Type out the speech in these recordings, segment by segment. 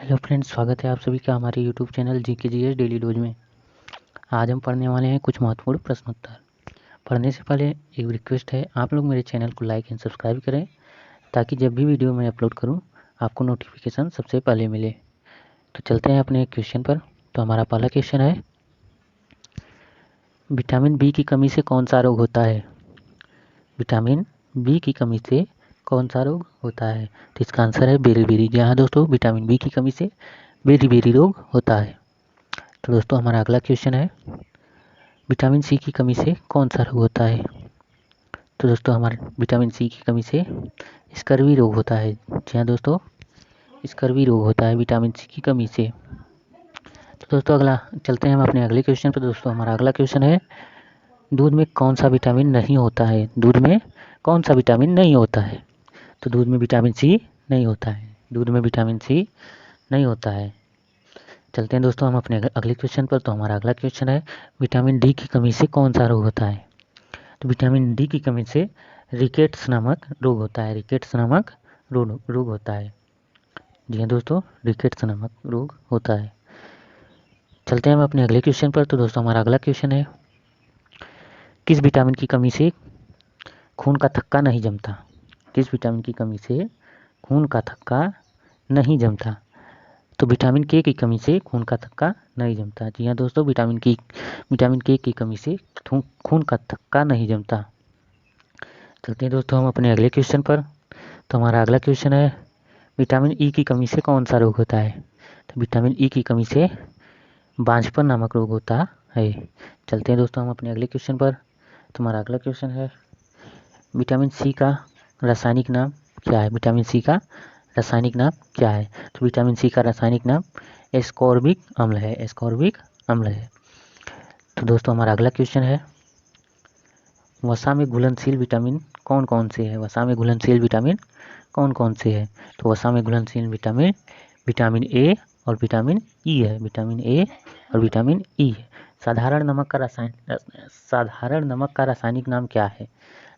Hello friends, स्वागत है आप सभी का हमारे यूट्यूब चैनल जी के जी एस डेली डोज में। आज हम पढ़ने वाले हैं कुछ महत्वपूर्ण प्रश्नोत्तर। पढ़ने से पहले एक रिक्वेस्ट है, आप लोग मेरे चैनल को लाइक एंड सब्सक्राइब करें ताकि जब भी वीडियो मैं अपलोड करूं आपको नोटिफिकेशन सबसे पहले मिले। तो चलते हैं अपने क्वेश्चन पर। तो हमारा पहला क्वेश्चन है, विटामिन बी की कमी से कौन सा रोग होता है? विटामिन बी की कमी से कौन सा रोग होता है? तो इसका आंसर है बेरी। जी हाँ दोस्तों, विटामिन बी की कमी से बेरी रोग होता है। तो दोस्तों हमारा अगला क्वेश्चन है, विटामिन सी की कमी से कौन सा रोग होता है? तो दोस्तों हमारे विटामिन सी की कमी से स्कर्वी रोग होता है। जी हाँ दोस्तों, स्कर्वी रोग होता है विटामिन सी की कमी से। तो दोस्तों अगला चलते हैं हम अपने अगले क्वेश्चन पर। दोस्तों हमारा अगला क्वेश्चन है, दूध में कौन सा विटामिन नहीं होता है? दूध में कौन सा विटामिन नहीं होता है? तो दूध में विटामिन सी नहीं होता है। दूध में विटामिन सी नहीं होता है। चलते हैं दोस्तों हम अपने अगले क्वेश्चन पर। तो हमारा अगला क्वेश्चन है, विटामिन डी की कमी से कौन सा रोग होता है? तो विटामिन डी की कमी से रिकेट्स नामक रोग होता है। रिकेट्स नामक रोग होता है। जी हाँ दोस्तों, रिकेट्स नामक रोग होता है। चलते हैं हम अपने अगले क्वेश्चन पर। तो दोस्तों हमारा अगला क्वेश्चन है, किस विटामिन की कमी से खून का थक्का नहीं जमता? किस विटामिन की कमी से खून का थक्का नहीं जमता? तो विटामिन के की कमी से खून का थक्का नहीं जमता। जी हाँ दोस्तों, विटामिन के की कमी से खून का थक्का नहीं जमता। चलते हैं दोस्तों हम अपने अगले क्वेश्चन पर। तो हमारा अगला क्वेश्चन है, विटामिन ई की कमी से कौन सा रोग होता है? तो विटामिन ई की कमी से बांझपन नामक रोग होता है। चलते हैं दोस्तों हम अपने अगले क्वेश्चन पर। तो हमारा अगला क्वेश्चन है, विटामिन सी का रासायनिक नाम क्या है? विटामिन सी का रासायनिक नाम क्या है? तो विटामिन सी का रासायनिक नाम एस्कॉर्बिक अम्ल है। एस्कॉर्बिक अम्ल है। तो दोस्तों हमारा अगला क्वेश्चन है, वसा में घुलनशील विटामिन कौन कौन से है? वसा में घुलनशील विटामिन कौन कौन से है? तो वसा में घुलनशील विटामिन विटामिन ए और विटामिन ई है। विटामिन ए और विटामिन ई है। साधारण नमक का रासायनिक नाम क्या है?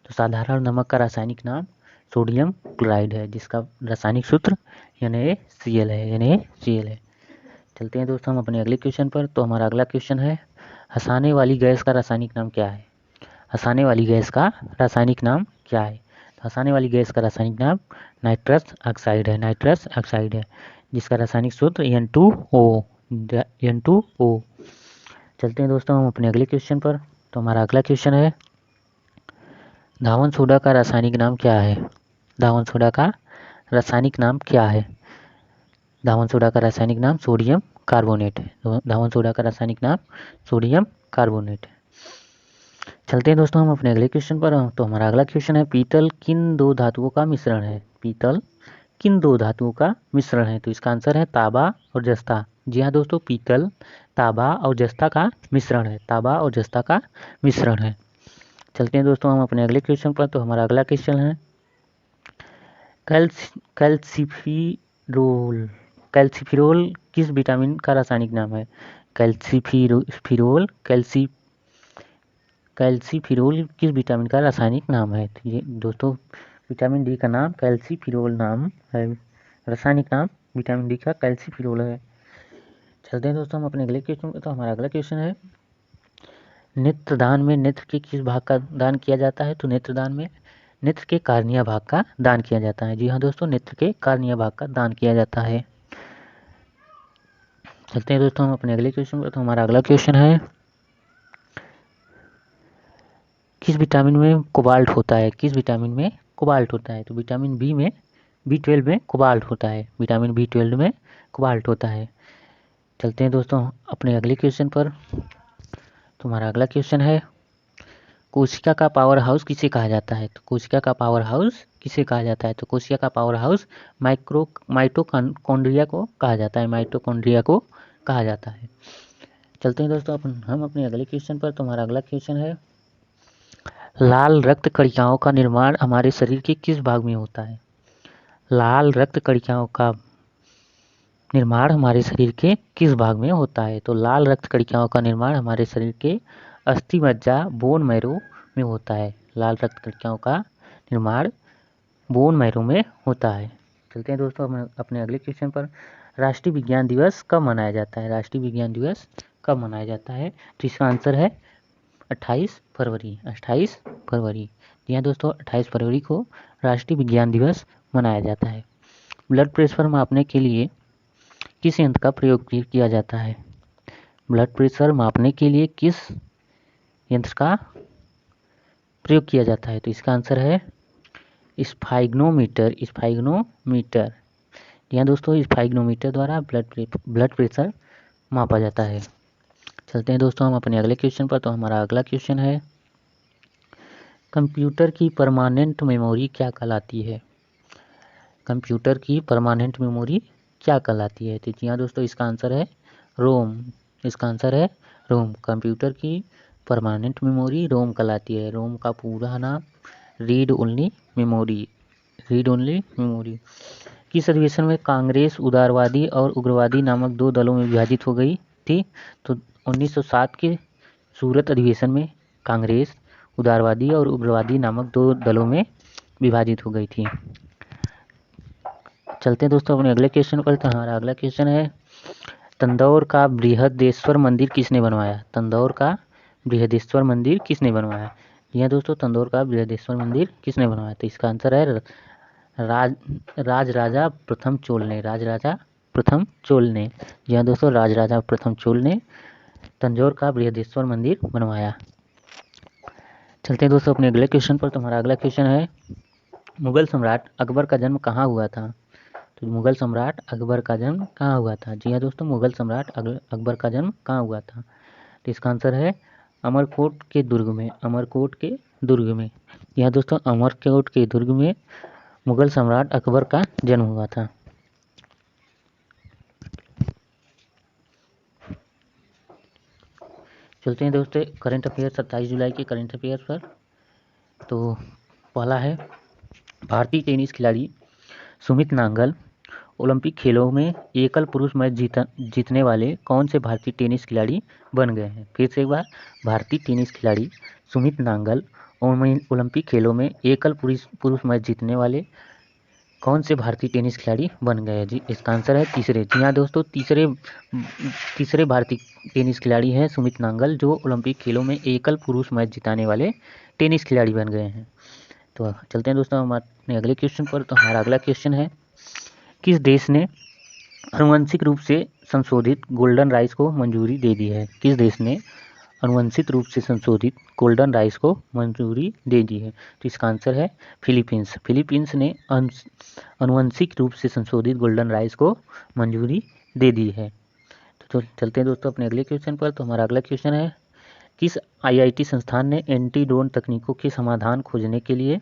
तो साधारण नमक का रासायनिक नाम सोडियम क्लोराइड है, जिसका रासायनिक सूत्र NaCl है। NaCl है। चलते हैं दोस्तों हम अपने अगले क्वेश्चन पर। तो हमारा अगला क्वेश्चन है, हंसाने वाली गैस का रासायनिक नाम क्या है? हंसाने वाली गैस का रासायनिक नाम क्या है? तो हंसाने वाली गैस का रासायनिक नाम नाइट्रस ऑक्साइड है। नाइट्रस ऑक्साइड है, जिसका रासायनिक सूत्र N2O। N2O। चलते हैं दोस्तों हम अपने अगले क्वेश्चन पर। तो हमारा अगला क्वेश्चन है, धावन सोडा का रासायनिक नाम क्या है? धावन सोडा का रासायनिक नाम क्या है? धावन सोडा का रासायनिक नाम सोडियम कार्बोनेट है। धावन सोडा का रासायनिक नाम सोडियम कार्बोनेट है। चलते हैं दोस्तों हम अपने अगले क्वेश्चन पर। तो हमारा अगला क्वेश्चन है, पीतल किन दो धातुओं का मिश्रण है? पीतल किन दो धातुओं का मिश्रण है? तो इसका आंसर है तांबा और जस्ता। जी हाँ दोस्तों, पीतल तांबा और जस्ता का मिश्रण है। तांबा और जस्ता का मिश्रण है। चलते हैं दोस्तों हम अपने अगले क्वेश्चन पर। तो हमारा अगला क्वेश्चन है, कैल्सिफिरोल कैल्सिफिरोल किस विटामिन का रासायनिक नाम है? कैल्सिफिरोल कैल्सिफिरोल किस विटामिन का रासायनिक नाम है? तो ये दोस्तों विटामिन डी का नाम कैल्सिफिरोल नाम है। रासायनिक नाम विटामिन डी का कैल्सिफिरोल है। चलते हैं दोस्तों हम अपने अगले क्वेश्चन पर। तो हमारा अगला क्वेश्चन है, नेत्रदान में नेत्र के किस भाग का दान किया जाता है? तो नेत्रदान में नेत्र के कार्निया भाग का दान किया जाता है। जी हाँ दोस्तों, नेत्र के कार्निया भाग का दान किया जाता है। चलते हैं दोस्तों हम अपने अगले क्वेश्चन पर। तो हमारा अगला क्वेश्चन है, किस विटामिन में कोबाल्ट होता है? किस विटामिन में कोबाल्ट होता है? तो विटामिन B12 में कोबाल्ट होता है। विटामिन B12 में कोबाल्ट होता है। चलते हैं दोस्तों अपने अगले क्वेश्चन पर। तो हमारा अगला क्वेश्चन है, कोशिका का पावर हाउस किसे कहा जाता है? तो कोशिका का पावर हाउस किसे कहा जाता है? तो कोशिका का पावर हाउस माइटोकॉन्ड्रिया को कहा जाता है। माइटोकॉन्ड्रिया को कहा जाता है। चलते हैं दोस्तों हम अपने अगले क्वेश्चन पर। तो हमारा अगला क्वेश्चन है, लाल रक्त कणिकाओं का निर्माण हमारे शरीर के किस भाग में होता है? लाल रक्त कणिकाओं का निर्माण हमारे शरीर के किस भाग में होता है? तो लाल रक्त कणिकाओं का निर्माण हमारे शरीर के अस्थि मज्जा बोन मैरो में होता है। लाल रक्त कणिकाओं का निर्माण बोन मैरो में होता है। चलते हैं दोस्तों अपने अगले क्वेश्चन पर। राष्ट्रीय विज्ञान दिवस कब मनाया जाता है? राष्ट्रीय विज्ञान दिवस कब मनाया जाता है? तो इसका आंसर है 28 फरवरी। 28 फरवरी। जी हाँ दोस्तों, 28 फरवरी को राष्ट्रीय विज्ञान दिवस मनाया जाता है। ब्लड प्रेशर मापने के लिए किस यंत्र का प्रयोग किया जाता है? ब्लड प्रेशर मापने के लिए किस यंत्र का प्रयोग किया जाता है? तो इसका आंसर है स्फाइग्नोमीटर। स्फाइग्नोमीटर। यहाँ दोस्तों स्फाइग्नोमीटर द्वारा ब्लड प्रेशर मापा जाता है। चलते हैं दोस्तों हम अपने अगले क्वेश्चन पर। तो हमारा अगला क्वेश्चन है, कंप्यूटर की परमानेंट मेमोरी क्या कहलाती है? कंप्यूटर की परमानेंट मेमोरी क्या कहलाती है? तो जी हाँ दोस्तों, इसका आंसर है रोम। इसका आंसर है रोम। कंप्यूटर की परमानेंट मेमोरी रोम कहलाती है। रोम का पूरा नाम read only memory. Read only memory. किस अधिवेशन में कांग्रेस उदारवादी और उग्रवादी नामक दो दलों में विभाजित हो गई थी? तो 1907 के सूरत अधिवेशन में कांग्रेस उदारवादी और उग्रवादी नामक दो दलों में विभाजित हो गई थी। चलते हैं दोस्तों अपने अगले क्वेश्चन पर। तो हमारा अगला क्वेश्चन है, तंदौर का बृहदेश्वर मंदिर किसने बनवाया? तंदौर का बृहदेश्वर मंदिर किसने बनवाया? यह दोस्तों तंदौर का बृहदेश्वर मंदिर किसने बनवाया? तो इसका आंसर है राजराजा प्रथम चोल ने। राजराजा प्रथम चोल ने। जी हाँ दोस्तों, राजराजा प्रथम चोल ने तंजौर का बृहदेश्वर मंदिर बनवाया। चलते हैं दोस्तों अपने अगले क्वेश्चन पर। तो हमारा अगला क्वेश्चन है, मुगल सम्राट अकबर का जन्म कहाँ हुआ था? तो मुगल सम्राट अकबर का जन्म कहाँ हुआ था? जी हाँ दोस्तों, मुगल सम्राट अकबर का जन्म कहाँ हुआ था? तो इसका आंसर है अमरकोट के दुर्ग में। अमरकोट के दुर्ग में। जी हाँ दोस्तों, अमरकोट के दुर्ग में मुगल सम्राट अकबर का जन्म हुआ था। चलते हैं दोस्तों करंट अफेयर 27 जुलाई के करंट अफेयर पर। तो पहला है, भारतीय टेनिस खिलाड़ी सुमित नांगल ओलंपिक खेलों में एकल पुरुष मैच जीतने वाले कौन से भारतीय टेनिस खिलाड़ी बन गए हैं? फिर से एक बार, भारतीय टेनिस खिलाड़ी सुमित नांगल ओलंपिक खेलों में एकल पुरुष मैच जीतने वाले कौन से भारतीय टेनिस खिलाड़ी बन गए? जी इसका आंसर है तीसरे। जी हाँ दोस्तों, तीसरे भारतीय टेनिस खिलाड़ी हैं सुमित नांगल, जो ओलंपिक खेलों में एकल पुरुष मैच जिताने वाले टेनिस खिलाड़ी बन गए हैं। तो चलते हैं दोस्तों हम अपने अगले क्वेश्चन पर। तो हमारा अगला क्वेश्चन है, किस देश ने आनुवंशिक रूप से संशोधित गोल्डन राइस को मंजूरी दे दी है? किस देश ने आनुवंशिक रूप से संशोधित गोल्डन राइस को मंजूरी दे दी है? तो इसका आंसर है फिलीपींस। फिलीपींस ने आनुवंशिक रूप से संशोधित गोल्डन राइस को मंजूरी दे दी है। तो चलते हैं दोस्तों अपने अगले क्वेश्चन पर। तो हमारा अगला क्वेश्चन है, किस आईआईटी संस्थान ने एंटी ड्रोन तकनीकों के समाधान खोजने के लिए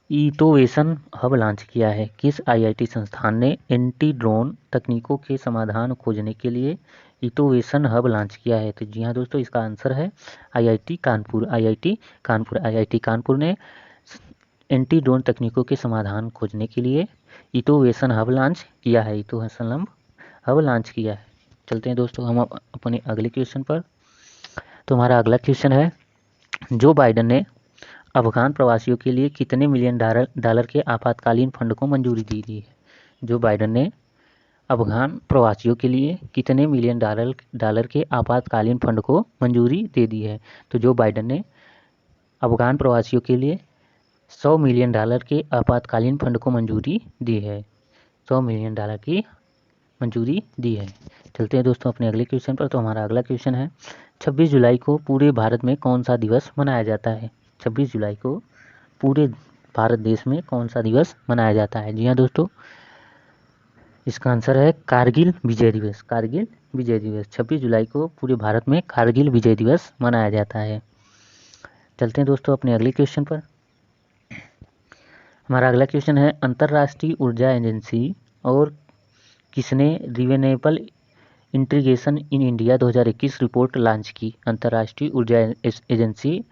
इटोवेशन हब लॉन्च किया है? किस आईआईटी संस्थान ने एंटी ड्रोन तकनीकों के समाधान खोजने के लिए इटोवेशन हब लॉन्च किया है? तो जी हाँ दोस्तों, इसका आंसर है IIT Kanpur. IIT Kanpur. IIT Kanpur ने एंटी ड्रोन तकनीकों के समाधान खोजने के लिए इटोवेशन हब लॉन्च किया है। इटोवेशन हब लॉन्च किया है। चलते हैं दोस्तों हम अपने अगले क्वेश्चन पर। तो हमारा अगला क्वेश्चन है, जो बाइडन ने अफगान प्रवासियों के लिए कितने मिलियन डॉलर के आपातकालीन फंड को मंजूरी दी है? जो बाइडन ने अफगान प्रवासियों के लिए कितने मिलियन डॉलर के आपातकालीन फंड को मंजूरी दे दी है? तो जो बाइडन ने अफगान प्रवासियों के लिए 100 मिलियन डॉलर के आपातकालीन फंड को मंजूरी दी है। 100 मिलियन डॉलर की मंजूरी दी है। चलते हैं दोस्तों अपने अगले क्वेश्चन पर। तो हमारा अगला क्वेश्चन है, 26 जुलाई को पूरे भारत में कौन सा दिवस मनाया जाता है? 26 जुलाई को पूरे भारत देश में कौन सा दिवस मनाया जाता है? जी हाँ दोस्तों, इसका आंसर है कारगिल विजय दिवस। कारगिल विजय दिवस। 26 जुलाई को पूरे भारत में कारगिल विजय दिवस मनाया जाता है। चलते हैं दोस्तों अपने अगले क्वेश्चन पर। हमारा अगला क्वेश्चन है, अंतर्राष्ट्रीय ऊर्जा एजेंसी और किसने renewable integration in India 2021 report launch की? अंतर्राष्ट्रीय ऊर्जा एजेंसी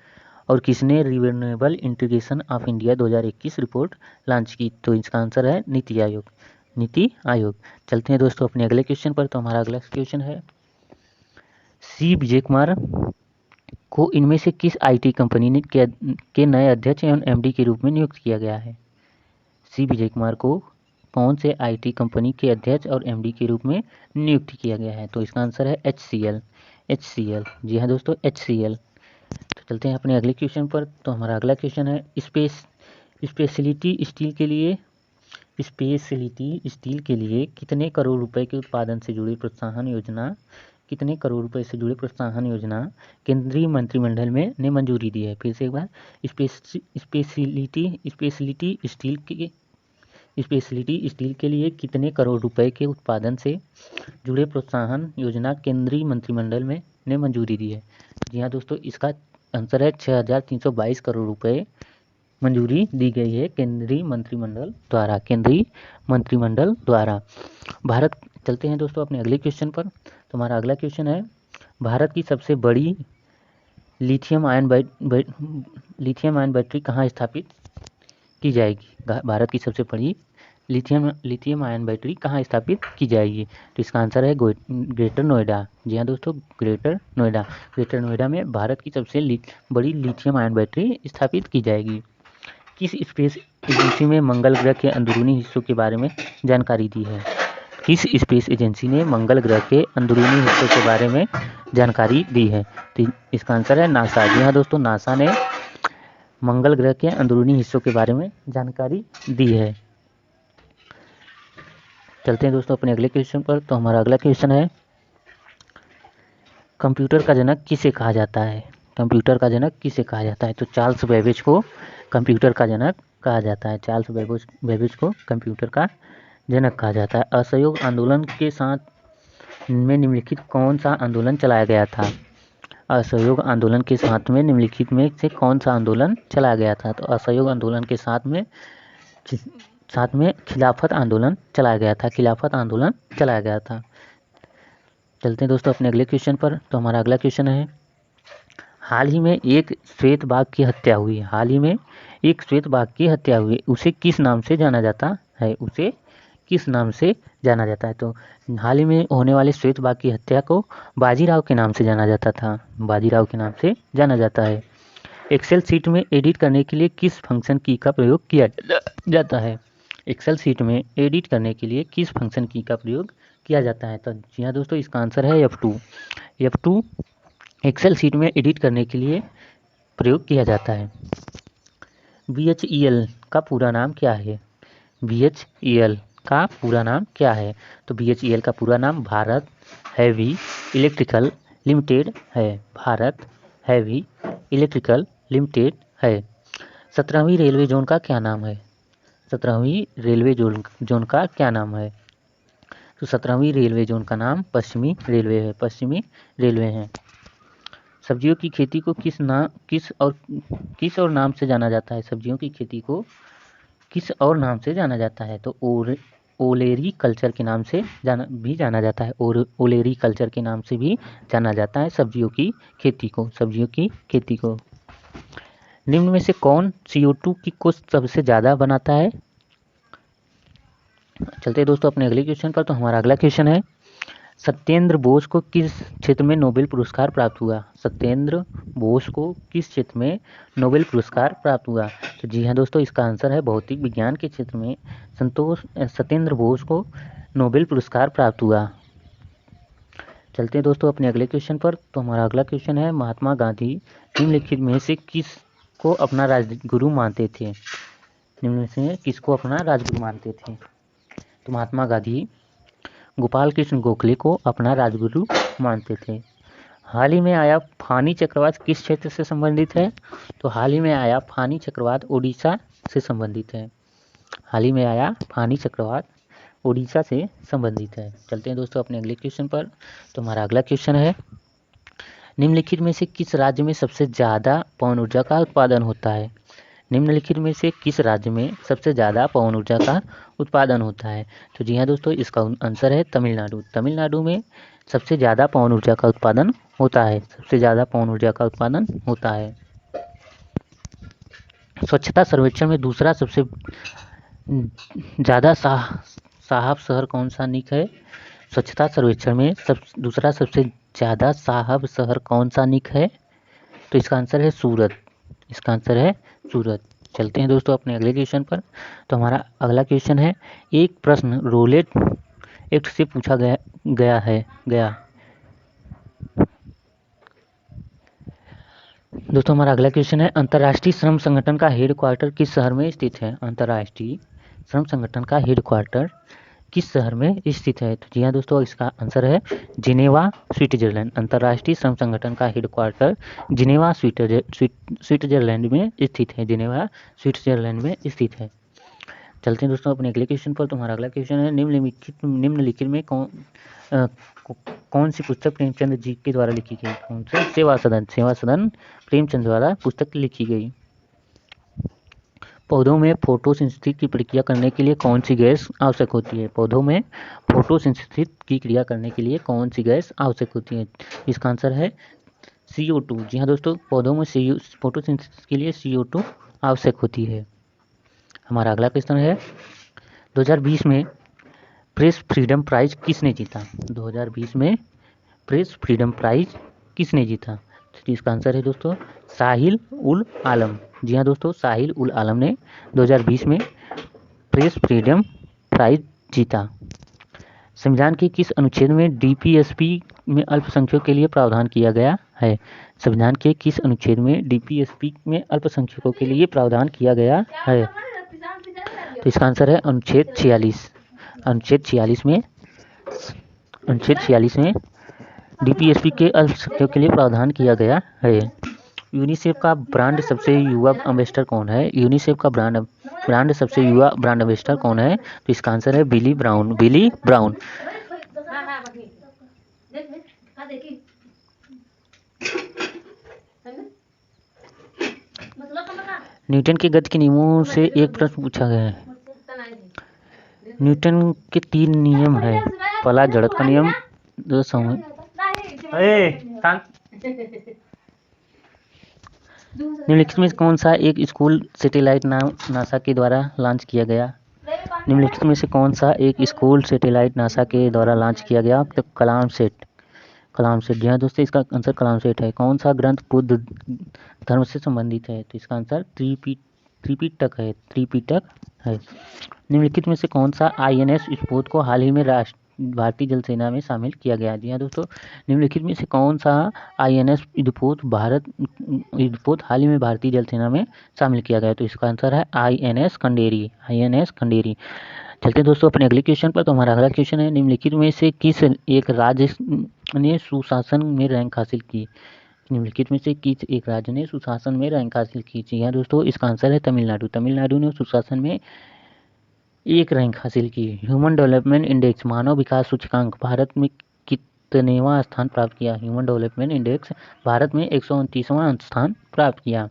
और किसने renewable integration of India 2021 report launch की? तो इसका आंसर है नीति आयोग। नीति आयोग। चलते हैं दोस्तों अपने अगले क्वेश्चन पर। तो हमारा अगला क्वेश्चन है, सी विजय कुमार को इनमें से किस आईटी कंपनी ने के नए अध्यक्ष एवं एमडी के रूप में नियुक्त किया गया है? सी विजय कुमार को कौन से आईटी कंपनी के अध्यक्ष और एमडी के रूप में नियुक्त किया गया है? तो इसका आंसर है HCL। जी हाँ दोस्तों, HCL। तो चलते हैं अपने अगले क्वेश्चन पर। तो हमारा अगला क्वेश्चन है स्पेशलिटी स्टील के लिए कितने करोड़ रुपए के उत्पादन से जुड़ी प्रोत्साहन योजना केंद्रीय मंत्रिमंडल में ने मंजूरी दी है? फिर से एक बार, स्पेशलिटी स्टील के लिए कितने करोड़ रुपए के उत्पादन से जुड़े प्रोत्साहन योजना केंद्रीय मंत्रिमंडल में ने मंजूरी दी है? जी हाँ दोस्तों, इसका आंसर है 6,322 करोड़ रुपए मंजूरी दी गई है केंद्रीय मंत्रिमंडल द्वारा। भारत, चलते हैं दोस्तों अपने अगले क्वेश्चन पर। तो हमारा अगला क्वेश्चन है, भारत की सबसे बड़ी लिथियम आयन बैटरी कहाँ स्थापित की जाएगी? भारत की सबसे बड़ी लिथियम आयन बैटरी कहाँ स्थापित की जाएगी? तो इसका आंसर है ग्रेटर नोएडा। जी हाँ दोस्तों, ग्रेटर नोएडा में भारत की सबसे बड़ी लिथियम आयन बैटरी स्थापित की जाएगी। किस स्पेस एजेंसी में मंगल ग्रह के अंदरूनी हिस्सों के बारे में जानकारी दी है? किस स्पेस एजेंसी ने मंगल ग्रह के अंदरूनी हिस्सों के बारे में जानकारी दी है? तो इसका आंसर है नासा। जी हाँ दोस्तों, नासा ने मंगल ग्रह के अंदरूनी हिस्सों के बारे में जानकारी दी है। चलते हैं दोस्तों अपने अगले क्वेश्चन पर। तो हमारा अगला क्वेश्चन है, कंप्यूटर का जनक किसे कहा जाता है? तो चार्ल्स बेबेज को कंप्यूटर का जनक कहा जाता है। चार्ल्स बेबेज को कंप्यूटर का जनक कहा जाता है। असहयोग आंदोलन के साथ में निम्नलिखित कौन सा आंदोलन चलाया गया था? असहयोग आंदोलन के साथ में निम्नलिखित में से कौन सा आंदोलन चलाया गया था? तो असहयोग आंदोलन के साथ में खिलाफत आंदोलन चलाया गया था। चलते हैं दोस्तों अपने अगले क्वेश्चन पर। तो हमारा अगला क्वेश्चन है, हाल ही में एक श्वेत बाघ की हत्या हुई, उसे किस नाम से जाना जाता है? तो हाल ही में होने वाले श्वेत बाघ की हत्या को बाजीराव के नाम से जाना जाता है। एक्सेल शीट में एडिट करने के लिए किस फंक्शन की का प्रयोग किया जाता है? तो जी हाँ दोस्तों, इसका आंसर है F2 एक्सेल शीट में एडिट करने के लिए प्रयोग किया जाता है। BHEL का पूरा नाम क्या है? तो BHEL का पूरा नाम भारत हैवी इलेक्ट्रिकल लिमिटेड है। 17वीं रेलवे जोन का क्या नाम है? तो 17वीं रेलवे जोन का नाम पश्चिमी रेलवे है। सब्जियों की खेती को किस और नाम से जाना जाता है? तो ओलेरी कल्चर के नाम से भी जाना जाता है सब्जियों की खेती को। निम्न में से कौन CO2 को सबसे ज़्यादा बनाता है? चलते हैं दोस्तों अपने अगले क्वेश्चन पर। तो हमारा अगला क्वेश्चन है, सत्येंद्र बोस को किस क्षेत्र में नोबेल पुरस्कार प्राप्त हुआ? तो जी हाँ दोस्तों, इसका आंसर है भौतिक विज्ञान के क्षेत्र में सत्येंद्र बोस को नोबेल पुरस्कार प्राप्त हुआ। चलते हैं दोस्तों अपने अगले क्वेश्चन पर। तो हमारा अगला क्वेश्चन है, महात्मा गांधी निम्नलिखित में से किसको अपना राजगुरु मानते थे? तो महात्मा गांधी गोपाल कृष्ण गोखले को अपना राजगुरु मानते थे। हाल ही में आया फानी चक्रवात किस क्षेत्र से संबंधित है? तो हाल ही में आया फानी चक्रवात ओडिशा से संबंधित है। चलते हैं दोस्तों अपने अगले क्वेश्चन पर। तो हमारा अगला क्वेश्चन है, निम्नलिखित में से किस राज्य में सबसे ज़्यादा पवन ऊर्जा का उत्पादन होता है? तो जी हाँ दोस्तों, इसका आंसर है तमिलनाडु में सबसे ज़्यादा पवन ऊर्जा का उत्पादन होता है। स्वच्छता सर्वेक्षण में दूसरा सबसे ज़्यादा साहब शहर कौन सा निक है? स्वच्छता सर्वेक्षण में दूसरा सबसे ज़्यादा साहब शहर कौन सा निक है? तो इसका आंसर है सूरत। चलते हैं दोस्तों अपने अगले क्वेश्चन पर। तो हमारा अगला क्वेश्चन है, एक प्रश्न रोलेट एक्ट से पूछा गया। दोस्तों हमारा अगला क्वेश्चन है, अंतर्राष्ट्रीय श्रम संगठन का हेडक्वार्टर किस शहर में स्थित है? अंतर्राष्ट्रीय श्रम संगठन का हेडक्वार्टर किस शहर में स्थित है? तो जी हाँ दोस्तों, इसका आंसर है जिनेवा, स्विट्जरलैंड। अंतर्राष्ट्रीय श्रम संगठन का हेडक्वार्टर जिनेवा, स्विट्जरलैंड में स्थित है। जिनेवा, स्विट्जरलैंड में स्थित है। चलते हैं दोस्तों अपने अगले क्वेश्चन पर। तुम्हारा अगला क्वेश्चन है, निम्नलिखित में कौन सी पुस्तक प्रेमचंद जी के द्वारा लिखी गई? कौन सा? सेवा सदन प्रेमचंद द्वारा पुस्तक लिखी गई। पौधों में फोटोसिंथेसिस की प्रक्रिया करने के लिए कौन सी गैस आवश्यक होती है? पौधों में फोटोसिंथेसिस की क्रिया करने के लिए कौन सी गैस आवश्यक होती है? इसका आंसर है CO2। जी हाँ दोस्तों, पौधों में फोटोसिंथेसिस के लिए CO2 आवश्यक होती है। हमारा अगला क्वेश्चन है, 2020 में प्रेस फ्रीडम प्राइज किसने जीता? 2020 में प्रेस फ्रीडम प्राइज किसने जीता? तो इसका आंसर है दोस्तों साहिल उल आलम। जी हाँ दोस्तों, साहिल उल आलम ने 2020 में प्रेस फ्रीडम प्राइज जीता। संविधान के किस अनुच्छेद में DPSP में अल्पसंख्यकों के लिए प्रावधान किया गया है? संविधान के किस अनुच्छेद में DPSP में अल्पसंख्यकों के लिए प्रावधान किया गया है? तो इसका आंसर है अनुच्छेद 46। अनुच्छेद 46 में DPSP के अल्पसंख्यकों के लिए प्रावधान किया गया है। यूनिसेफ का ब्रांड सबसे युवा एम्बेसडर कौन है? यूनिसेफ का ब्रांड सबसे युवा ब्रांड एम्बेसडर कौन है? तो इसका आंसर है बिली ब्राउन। बिली ब्राउन। न्यूटन के गति के नियमों से एक प्रश्न पूछा गया है। न्यूटन के 3 नियम है। पहला जड़त्व का नियम, निम्नलिखित में कौन सा एक स्कूल सैटेलाइट नासा के द्वारा लॉन्च किया गया? निम्नलिखित में से कौन सा एक स्कूल सैटेलाइट नासा के द्वारा लॉन्च किया गया? तो कलाम सेट। जी हाँ दोस्तों, इसका आंसर कलाम सेट है। कौन सा ग्रंथ बुद्ध धर्म से संबंधित है? तो इसका आंसर त्रिपिटक है। निम्नलिखित में से कौन सा INS स्पोत को हाल ही में भारतीय जल सेना में शामिल किया गया? जी हाँ दोस्तों, निम्नलिखित में से कौन सा INS युद्धपोत हाल ही में भारतीय जल सेना में शामिल किया गया? तो इसका आंसर है INS खंडेरी। चलते हैं दोस्तों अपने अगले क्वेश्चन पर। तो हमारा अगला क्वेश्चन है, निम्नलिखित में से किस एक राज्य ने सुशासन में रैंक हासिल की? निम्नलिखित में से किस एक राज्य ने सुशासन में रैंक हासिल की? जी हाँ दोस्तों, इसका आंसर है तमिलनाडु। तमिलनाडु ने सुशासन में 1 रैंक हासिल की। ह्यूमन डेवलपमेंट इंडेक्स मानव विकास सूचकांक भारत में कितनेवां स्थान प्राप्त किया? ह्यूमन डेवलपमेंट इंडेक्स भारत में 129वां स्थान प्राप्त किया।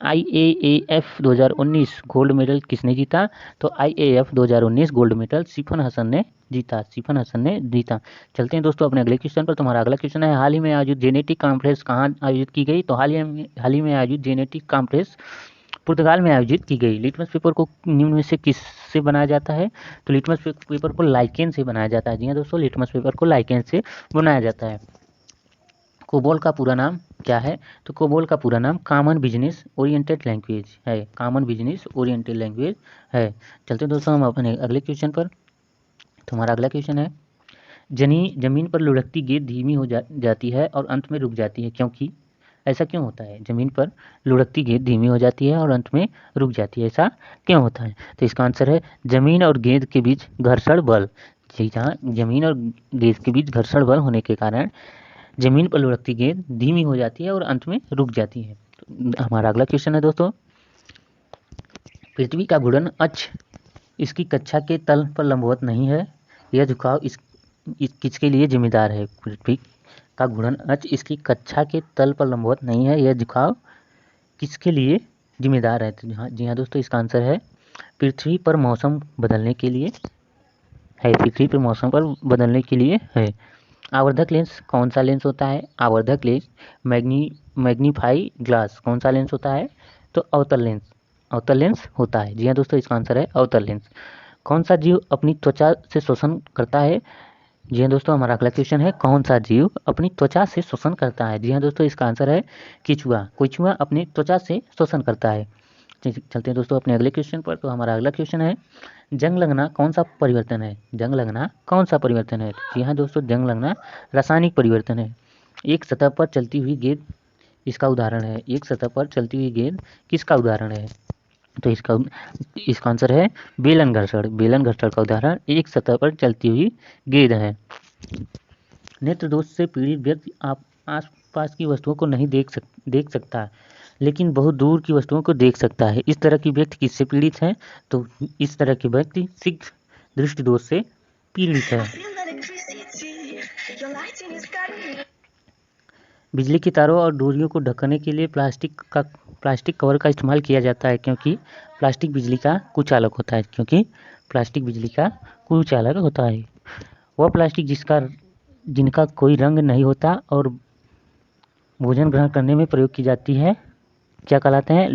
IAAF 2019 गोल्ड मेडल किसने जीता? तो IAAF 2019 gold medal Sifan Hassan ने जीता। चलते हैं दोस्तों अपने अगले क्वेश्चन पर। तुम्हारा अगला क्वेश्चन है, हाल ही में आयोजित जेनेटिक कॉन्फ्रेंस कहाँ आयोजित की गई? तो हाल ही में आयोजित जेनेटिक कॉन्फ्रेंस पुर्तगाल में आयोजित की गई। लिटमस पेपर को निम्न में से किससे बनाया जाता है? तो लिटमस पेपर को लाइकेन से बनाया जाता है। जी हाँ दोस्तों, लिटमस पेपर को लाइकेन से बनाया जाता है। कोबोल का पूरा नाम क्या है? तो कोबोल का पूरा नाम कॉमन बिजनेस ओरिएंटेड लैंग्वेज है। कॉमन बिजनेस ओरिएंटेड लैंग्वेज है। चलते दोस्तों हम अपने अगले क्वेश्चन पर। तुम्हारा अगला क्वेश्चन है, जमीन पर लुढ़कती गेंद धीमी हो जाती है और अंत में रुक जाती है, क्योंकि? ऐसा क्यों होता है? जमीन पर लुढ़कती गेंद धीमी हो जाती है और अंत में रुक जाती है, ऐसा क्यों होता है? तो इसका आंसर है जमीन और गेंद के बीच घर्षण बल। जहाँ जमीन और गेंद के बीच घर्षण बल होने के कारण जमीन पर लुढ़कती गेंद धीमी हो जाती है और अंत में रुक जाती है। तो हमारा अगला क्वेश्चन है दोस्तों, पृथ्वी का घूर्णन अक्ष इसकी कक्षा के तल पर लंबवत नहीं है, यह झुकाव किसके लिए जिम्मेदार है? पृथ्वी का घूर्णन अक्ष इसकी कक्षा के तल पर लंबवत नहीं है, यह झुकाव किसके लिए जिम्मेदार है? तो जी हाँ दोस्तों, इसका आंसर है पृथ्वी पर मौसम बदलने के लिए है। पृथ्वी पर मौसम पर बदलने के लिए है। आवर्धक लेंस कौन सा लेंस होता है? आवर्धक लेंस मैग्नीफाई ग्लास कौन सा लेंस होता है? तो अवतल लेंस होता है। जी हाँ दोस्तों, इसका आंसर है अवतल लेंस। कौन सा जीव अपनी त्वचा से शोषण करता है? जी हाँ दोस्तों, हमारा अगला क्वेश्चन है, कौन सा जीव अपनी त्वचा से शोषण करता है? जी हाँ दोस्तों, इसका आंसर है केंचुआ। केंचुआ अपनी त्वचा से शोषण करता है। चलते हैं दोस्तों अपने अगले क्वेश्चन पर। तो हमारा अगला क्वेश्चन है, जंग लगना कौन सा परिवर्तन है? जंग लगना कौन सा परिवर्तन है? जी हाँ दोस्तों, जंग लगना रासायनिक परिवर्तन है। एक सतह पर चलती हुई गेंद इसका उदाहरण है। एक सतह पर चलती हुई गेंद किसका उदाहरण है? तो इसका आंसर है बेलन घर्षण। बेलन घर्षण का उदाहरण एक सतह पर चलती हुई गेंद है। नेत्र दोष से पीड़ित व्यक्ति आप आसपास की वस्तुओं को नहीं देख सकता, लेकिन बहुत दूर की वस्तुओं को देख सकता है। इस तरह की व्यक्ति किससे पीड़ित है? तो इस तरह के व्यक्ति शीघ्र दृष्टि दोष से पीड़ित है। बिजली की तारों और डोरियों को ढकने के लिए प्लास्टिक कवर का इस्तेमाल किया जाता है, क्योंकि प्लास्टिक बिजली का कुचालक होता है। क्योंकि प्लास्टिक बिजली का कुचालक होता है। वह प्लास्टिक जिनका कोई रंग नहीं होता और भोजन ग्रहण करने में प्रयोग की जाती है, क्या कहलाते हैं?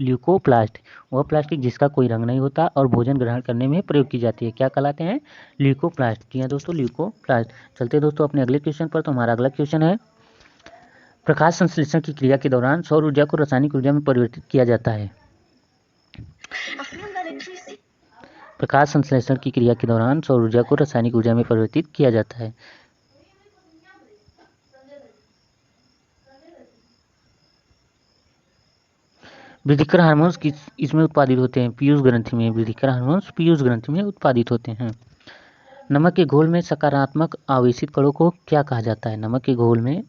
ल्यूकोप्लास्ट। वह प्लास्टिक जिसका कोई रंग नहीं होता और भोजन ग्रहण करने में प्रयोग की जाती है, क्या कहलाते हैं? ल्यूकोप्लास्ट। जी हाँ दोस्तों, ल्यूकोप्लास्ट। चलते हैं दोस्तों अपने अगले क्वेश्चन पर। तो हमारा अगला क्वेश्चन है, प्रकाश संश्लेषण की क्रिया के दौरान सौर ऊर्जा को रासायनिक ऊर्जा में परिवर्तित किया जाता है। प्रकाश संश्लेषण की क्रिया के दौरान सौर ऊर्जा को रासायनिक ऊर्जा में परिवर्तित किया जाता है। वृद्धिकर हार्मोन्स इसमें उत्पादित होते हैं? पीयूष ग्रंथि में। वृद्धिकर हार्मोन्स पीयूष ग्रंथि में उत्पादित होते हैं। नमक के घोल में सकारात्मक आवेशित कणों को क्या कहा जाता है? नमक के घोल में